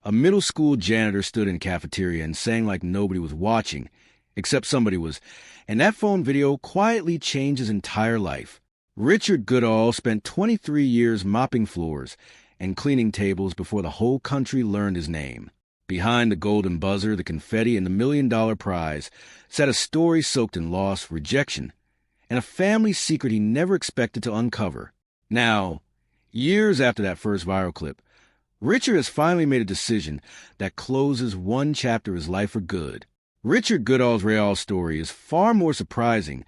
A middle school janitor stood in a cafeteria and sang like nobody was watching, except somebody was, and that phone video quietly changed his entire life. Richard Goodall spent 23 years mopping floors and cleaning tables before the whole country learned his name. Behind the golden buzzer, the confetti, and the $1 million prize sat a story soaked in loss, rejection, and a family secret he never expected to uncover. Now, years after that first viral clip, Richard has finally made a decision that closes one chapter of his life for good. Richard Goodall's real story is far more surprising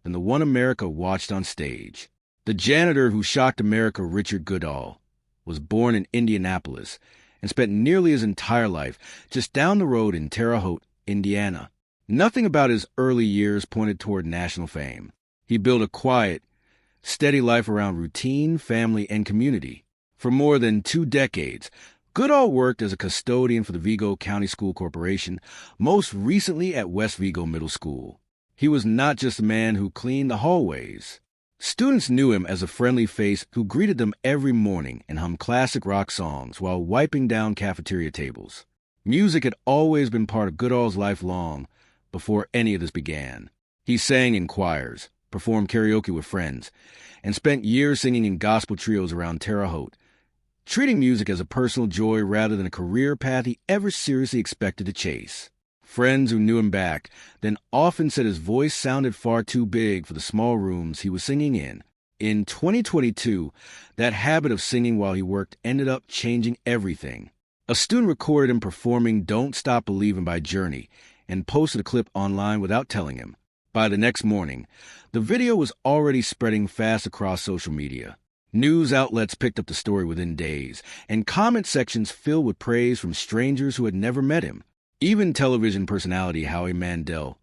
than the one America watched on stage. The janitor who shocked America, Richard Goodall, was born in Indianapolis and spent nearly his entire life just down the road in Terre Haute, Indiana. Nothing about his early years pointed toward national fame. He built a quiet, steady life around routine, family, and community. For more than 2 decades, Goodall worked as a custodian for the Vigo County School Corporation, most recently at West Vigo Middle School. He was not just a man who cleaned the hallways. Students knew him as a friendly face who greeted them every morning and hummed classic rock songs while wiping down cafeteria tables. Music had always been part of Goodall's life long before any of this began. He sang in choirs, performed karaoke with friends, and spent years singing in gospel trios around Terre Haute, treating music as a personal joy rather than a career path he ever seriously expected to chase. Friends who knew him back then often said his voice sounded far too big for the small rooms he was singing in. In 2022, that habit of singing while he worked ended up changing everything. A student recorded him performing Don't Stop Believin' by Journey and posted a clip online without telling him. By the next morning, the video was already spreading fast across social media. News outlets picked up the story within days, and comment sections filled with praise from strangers who had never met him. Even television personality Howie Mandel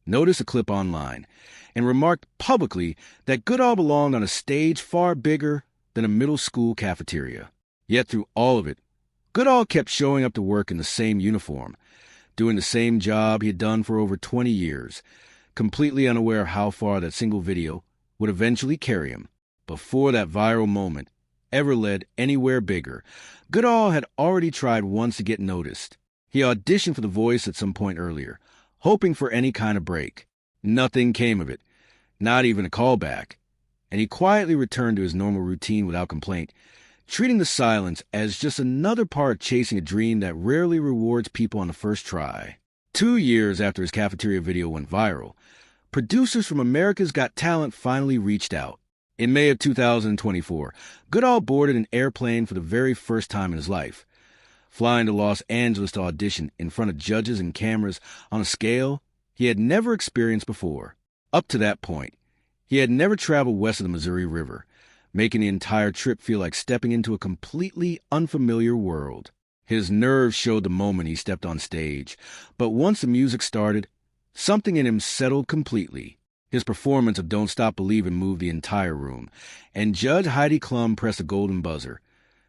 noticed a clip online and remarked publicly that Goodall belonged on a stage far bigger than a middle school cafeteria. Yet through all of it, Goodall kept showing up to work in the same uniform, doing the same job he had done for over 20 years, completely unaware of how far that single video would eventually carry him. Before that viral moment ever led anywhere bigger, Goodall had already tried once to get noticed. He auditioned for The Voice at some point earlier, hoping for any kind of break. Nothing came of it, not even a callback, and he quietly returned to his normal routine without complaint, treating the silence as just another part of chasing a dream that rarely rewards people on the first try. 2 years after his cafeteria video went viral, producers from America's Got Talent finally reached out. In May of 2024, Goodall boarded an airplane for the very first time in his life, flying to Los Angeles to audition in front of judges and cameras on a scale he had never experienced before. Up to that point, he had never traveled west of the Missouri River, making the entire trip feel like stepping into a completely unfamiliar world. His nerves showed the moment he stepped on stage, but once the music started, something in him settled completely. His performance of Don't Stop Believin' moved the entire room, and Judge Heidi Klum pressed a golden buzzer,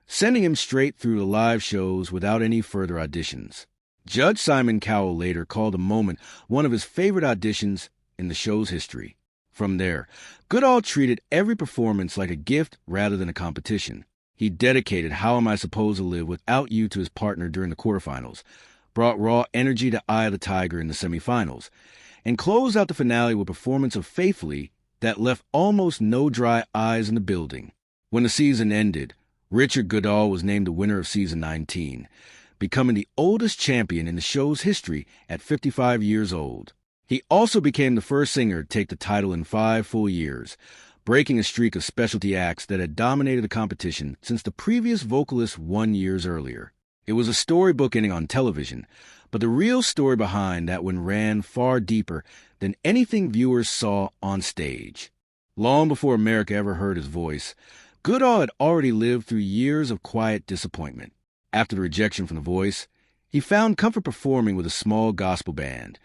sending him straight through the live shows without any further auditions. Judge Simon Cowell later called the moment one of his favorite auditions in the show's history. From there, Goodall treated every performance like a gift rather than a competition. He dedicated How Am I Supposed to Live Without You to his partner during the quarterfinals, brought raw energy to Eye of the Tiger in the semifinals, and closed out the finale with a performance of Faithfully that left almost no dry eyes in the building. When the season ended, Richard Goodall was named the winner of season 19, becoming the oldest champion in the show's history at 55 years old. He also became the first singer to take the title in 5 full years, breaking a streak of specialty acts that had dominated the competition since the previous vocalist 1 year earlier. It was a storybook ending on television, but the real story behind that one ran far deeper than anything viewers saw on stage. Long before America ever heard his voice, Goodall had already lived through years of quiet disappointment. After the rejection from The Voice, he found comfort performing with a small gospel band,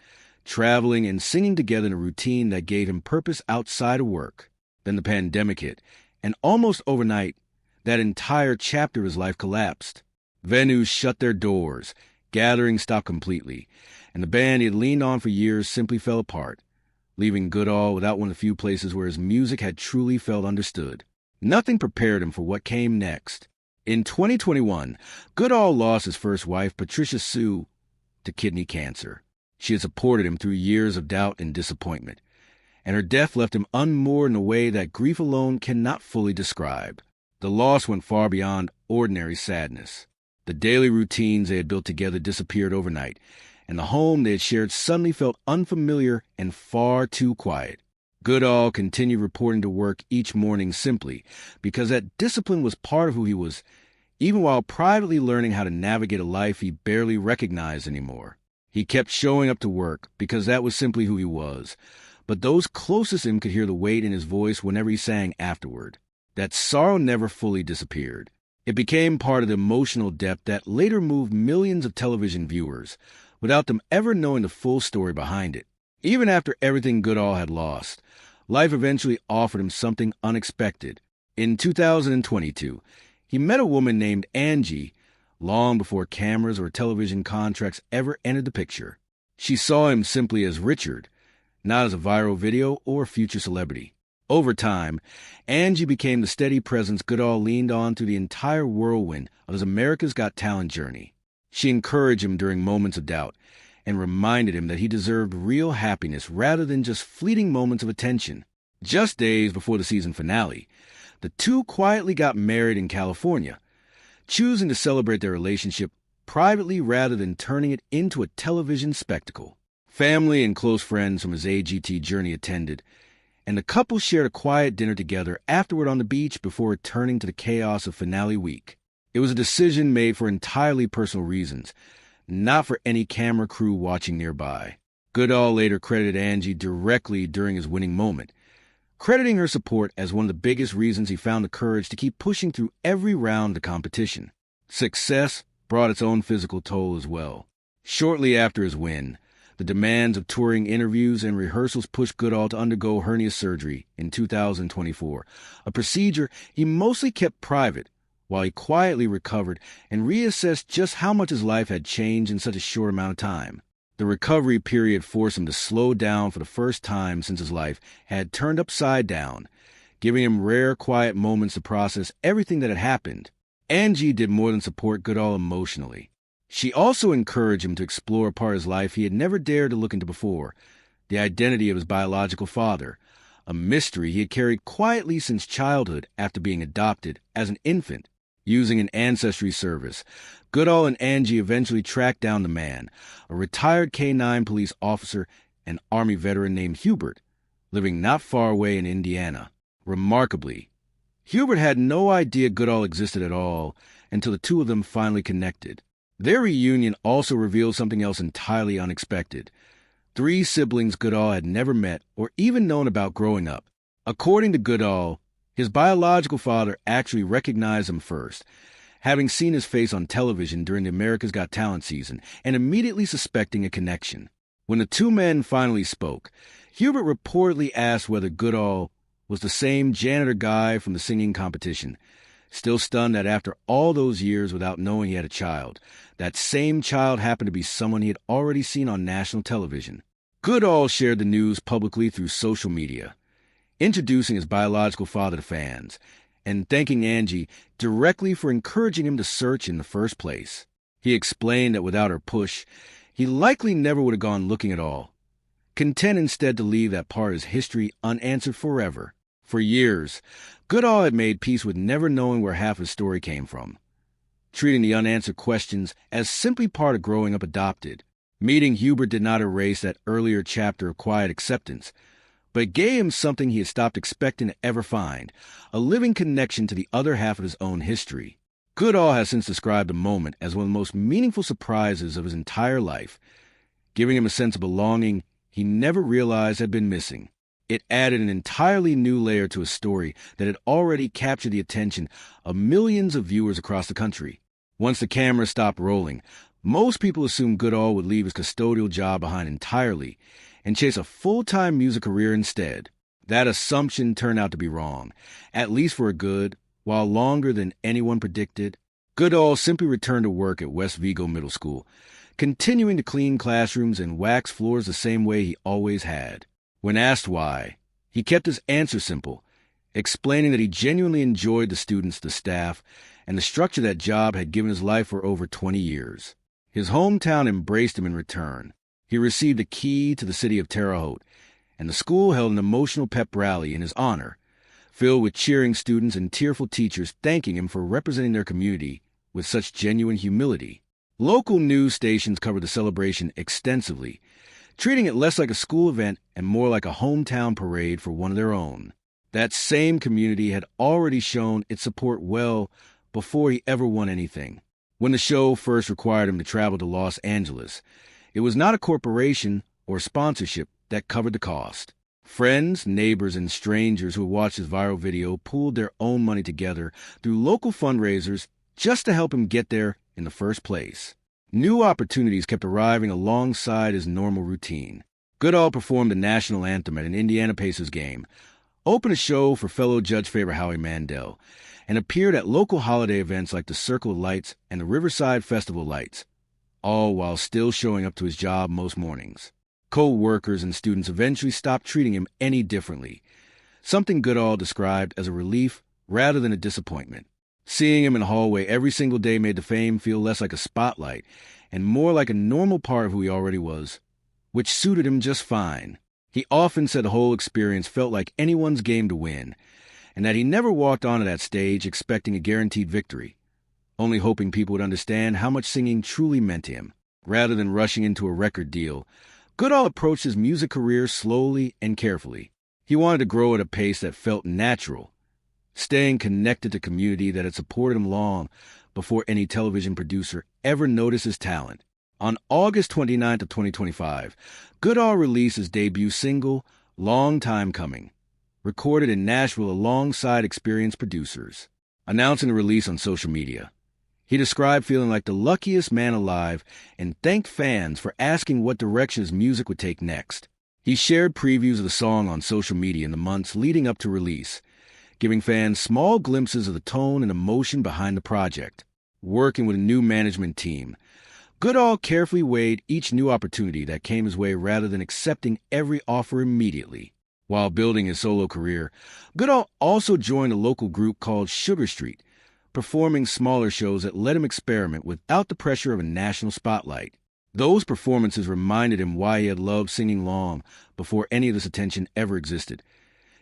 traveling and singing together in a routine that gave him purpose outside of work. Then the pandemic hit, and almost overnight, that entire chapter of his life collapsed. Venues shut their doors, gatherings stopped completely, and the band he had leaned on for years simply fell apart, leaving Goodall without one of the few places where his music had truly felt understood. Nothing prepared him for what came next. In 2021, Goodall lost his first wife, Patricia Sue, to kidney cancer. She had supported him through years of doubt and disappointment, and her death left him unmoored in a way that grief alone cannot fully describe. The loss went far beyond ordinary sadness. The daily routines they had built together disappeared overnight, and the home they had shared suddenly felt unfamiliar and far too quiet. Goodall continued reporting to work each morning simply because that discipline was part of who he was, even while privately learning how to navigate a life he barely recognized anymore. He kept showing up to work because that was simply who he was, but those closest to him could hear the weight in his voice whenever he sang afterward. That sorrow never fully disappeared. It became part of the emotional depth that later moved millions of television viewers, without them ever knowing the full story behind it. Even after everything Goodall had lost, life eventually offered him something unexpected. In 2022, he met a woman named Angie long before cameras or television contracts ever entered the picture. She saw him simply as Richard, not as a viral video or future celebrity. Over time, Angie became the steady presence Goodall leaned on through the entire whirlwind of his America's Got Talent journey. She encouraged him during moments of doubt and reminded him that he deserved real happiness rather than just fleeting moments of attention. Just days before the season finale, the two quietly got married in California, choosing to celebrate their relationship privately rather than turning it into a television spectacle. Family and close friends from his AGT journey attended, and the couple shared a quiet dinner together afterward on the beach before returning to the chaos of finale week. It was a decision made for entirely personal reasons, not for any camera crew watching nearby. Goodall later credited Angie directly during his winning moment, crediting her support as one of the biggest reasons he found the courage to keep pushing through every round of the competition. Success brought its own physical toll as well. Shortly after his win, the demands of touring interviews and rehearsals pushed Goodall to undergo hernia surgery in 2024, a procedure he mostly kept private while he quietly recovered and reassessed just how much his life had changed in such a short amount of time. The recovery period forced him to slow down for the first time since his life had turned upside down, giving him rare, quiet moments to process everything that had happened. Angie did more than support Goodall emotionally. She also encouraged him to explore a part of his life he had never dared to look into before, the identity of his biological father, a mystery he had carried quietly since childhood after being adopted as an infant. Using an ancestry service, Goodall and Angie eventually tracked down the man, a retired K-9 police officer and Army veteran named Hubert, living not far away in Indiana. Remarkably, Hubert had no idea Goodall existed at all until the two of them finally connected. Their reunion also revealed something else entirely unexpected. 3 siblings Goodall had never met or even known about growing up. According to Goodall, his biological father actually recognized him first, having seen his face on television during the America's Got Talent season and immediately suspecting a connection. When the two men finally spoke, Hubert reportedly asked whether Goodall was the same janitor guy from the singing competition, still stunned that after all those years without knowing he had a child, that same child happened to be someone he had already seen on national television. Goodall shared the news publicly through social media, introducing his biological father to fans, and thanking Angie directly for encouraging him to search in the first place. He explained that without her push, he likely never would have gone looking at all, content instead to leave that part of his history unanswered forever. For years, Goodall had made peace with never knowing where half his story came from, treating the unanswered questions as simply part of growing up adopted. Meeting Hubert did not erase that earlier chapter of quiet acceptance, but it gave him something he had stopped expecting to ever find, a living connection to the other half of his own history. Goodall has since described the moment as one of the most meaningful surprises of his entire life, giving him a sense of belonging he never realized had been missing. It added an entirely new layer to a story that had already captured the attention of millions of viewers across the country. Once the camera stopped rolling, most people assumed Goodall would leave his custodial job behind entirely and chase a full-time music career instead. That assumption turned out to be wrong, at least for a good, while longer than anyone predicted. Goodall simply returned to work at West Vigo Middle School, continuing to clean classrooms and wax floors the same way he always had. When asked why, he kept his answer simple, explaining that he genuinely enjoyed the students, the staff, and the structure that job had given his life for over 20 years. His hometown embraced him in return. He received a key to the city of Terre Haute, and the school held an emotional pep rally in his honor, filled with cheering students and tearful teachers thanking him for representing their community with such genuine humility. Local news stations covered the celebration extensively, treating it less like a school event and more like a hometown parade for one of their own. That same community had already shown its support well before he ever won anything. When the show first required him to travel to Los Angeles, it was not a corporation or sponsorship that covered the cost. Friends, neighbors, and strangers who watched his viral video pooled their own money together through local fundraisers just to help him get there in the first place. New opportunities kept arriving alongside his normal routine. Goodall performed the national anthem at an Indiana Pacers game, opened a show for fellow Judge favorite Howie Mandel, and appeared at local holiday events like the Circle of Lights and the Riverside Festival Lights, all while still showing up to his job most mornings. Co-workers and students eventually stopped treating him any differently, something Goodall described as a relief rather than a disappointment. Seeing him in the hallway every single day made the fame feel less like a spotlight and more like a normal part of who he already was, which suited him just fine. He often said the whole experience felt like anyone's game to win, and that he never walked onto that stage expecting a guaranteed victory, only hoping people would understand how much singing truly meant to him. Rather than rushing into a record deal, Goodall approached his music career slowly and carefully. He wanted to grow at a pace that felt natural, staying connected to community that had supported him long before any television producer ever noticed his talent. On August 29th of 2025, Goodall released his debut single, Long Time Coming, recorded in Nashville alongside experienced producers. Announcing the release on social media, he described feeling like the luckiest man alive and thanked fans for asking what direction his music would take next. He shared previews of the song on social media in the months leading up to release, giving fans small glimpses of the tone and emotion behind the project. Working with a new management team, Goodall carefully weighed each new opportunity that came his way rather than accepting every offer immediately. While building his solo career, Goodall also joined a local group called Sugar Street, performing smaller shows that let him experiment without the pressure of a national spotlight. Those performances reminded him why he had loved singing long before any of this attention ever existed,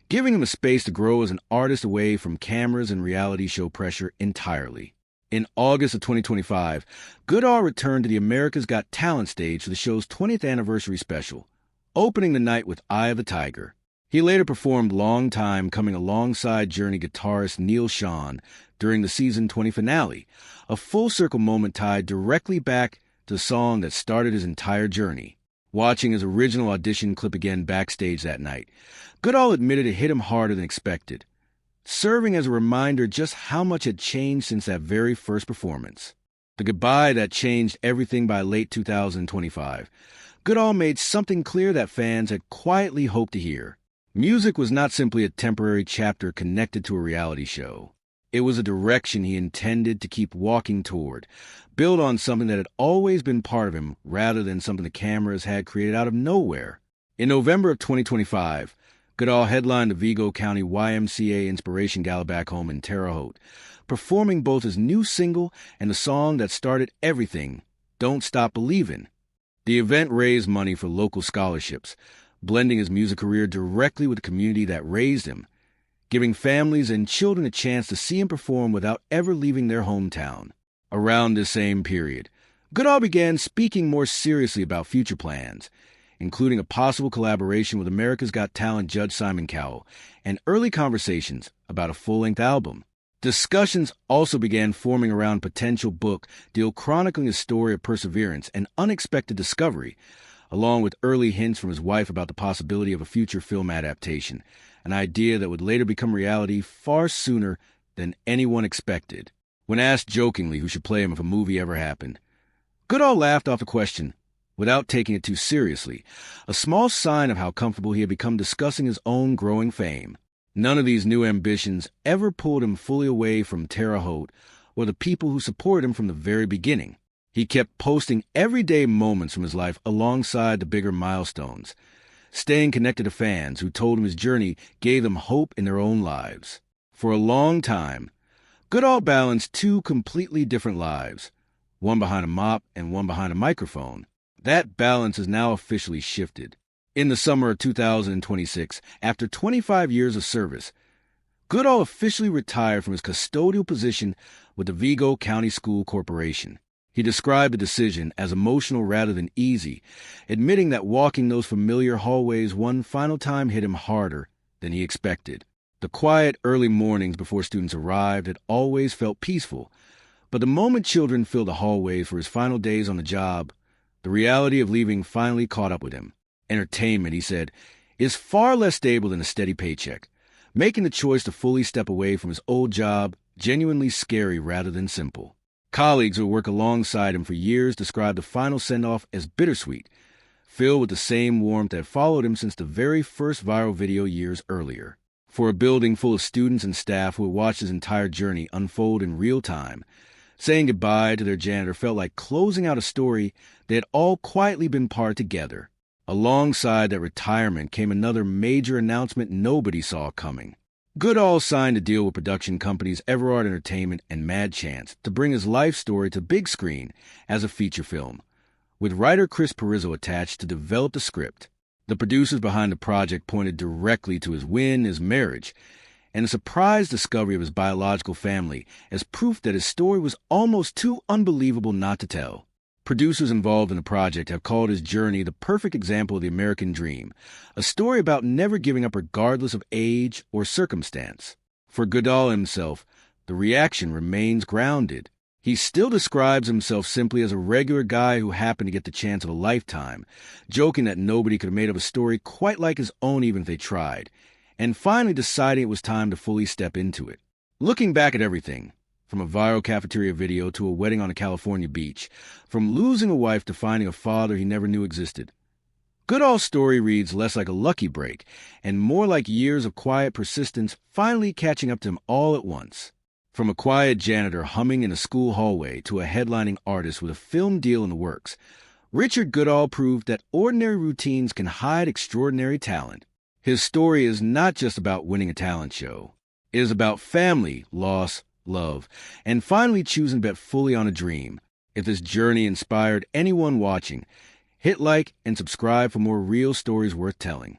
giving him a space to grow as an artist away from cameras and reality show pressure entirely. In August of 2025, Goodall returned to the America's Got Talent stage for the show's 20th anniversary special, opening the night with Eye of the Tiger. He later performed Long Time Coming alongside Journey guitarist Neil Schon during the season 20 finale, a full-circle moment tied directly back to the song that started his entire journey. Watching his original audition clip again backstage that night, Goodall admitted it hit him harder than expected, serving as a reminder just how much had changed since that very first performance. The goodbye that changed everything by late 2025, Goodall made something clear that fans had quietly hoped to hear. Music was not simply a temporary chapter connected to a reality show. It was a direction he intended to keep walking toward, build on something that had always been part of him rather than something the cameras had created out of nowhere. In November of 2025, Goodall headlined the Vigo County YMCA Inspiration Gala back home in Terre Haute, performing both his new single and the song that started everything, Don't Stop Believin'. The event raised money for local scholarships, blending his music career directly with the community that raised him, giving families and children a chance to see him perform without ever leaving their hometown. Around this same period, Goodall began speaking more seriously about future plans, including a possible collaboration with America's Got Talent Judge Simon Cowell, and early conversations about a full-length album. Discussions also began forming around a potential book deal chronicling his story of perseverance and unexpected discovery, along with early hints from his wife about the possibility of a future film adaptation, an idea that would later become reality far sooner than anyone expected. When asked jokingly who should play him if a movie ever happened, Goodall laughed off the question without taking it too seriously, a small sign of how comfortable he had become discussing his own growing fame. None of these new ambitions ever pulled him fully away from Terre Haute or the people who supported him from the very beginning. He kept posting everyday moments from his life alongside the bigger milestones, staying connected to fans who told him his journey gave them hope in their own lives. For a long time, Goodall balanced two completely different lives, one behind a mop and one behind a microphone. That balance is now officially shifted. In the summer of 2026, after 25 years of service, Goodall officially retired from his custodial position with the Vigo County School Corporation. He described the decision as emotional rather than easy, admitting that walking those familiar hallways one final time hit him harder than he expected. The quiet early mornings before students arrived had always felt peaceful, but the moment children filled the hallways for his final days on the job, the reality of leaving finally caught up with him. Entertainment, he said, is far less stable than a steady paycheck, making the choice to fully step away from his old job genuinely scary rather than simple. Colleagues who work alongside him for years described the final send-off as bittersweet, filled with the same warmth that followed him since the very first viral video years earlier. For a building full of students and staff who had watched his entire journey unfold in real time, saying goodbye to their janitor felt like closing out a story they had all quietly been part of together. Alongside that retirement came another major announcement nobody saw coming. Goodall signed a deal with production companies Everard Entertainment and Mad Chance to bring his life story to big screen as a feature film, with writer Chris Perizzo attached to develop the script. The producers behind the project pointed directly to his win, his marriage, and the surprise discovery of his biological family as proof that his story was almost too unbelievable not to tell. Producers involved in the project have called his journey the perfect example of the American dream, a story about never giving up regardless of age or circumstance. For Goodall himself, the reaction remains grounded. He still describes himself simply as a regular guy who happened to get the chance of a lifetime, joking that nobody could have made up a story quite like his own even if they tried, and finally deciding it was time to fully step into it. Looking back at everything, from a viral cafeteria video to a wedding on a California beach, from losing a wife to finding a father he never knew existed, Goodall's story reads less like a lucky break and more like years of quiet persistence finally catching up to him all at once. From a quiet janitor humming in a school hallway to a headlining artist with a film deal in the works, Richard Goodall proved that ordinary routines can hide extraordinary talent. His story is not just about winning a talent show. It is about family, loss, love, and finally choosing to bet fully on a dream. If this journey inspired anyone watching, hit like and subscribe for more real stories worth telling.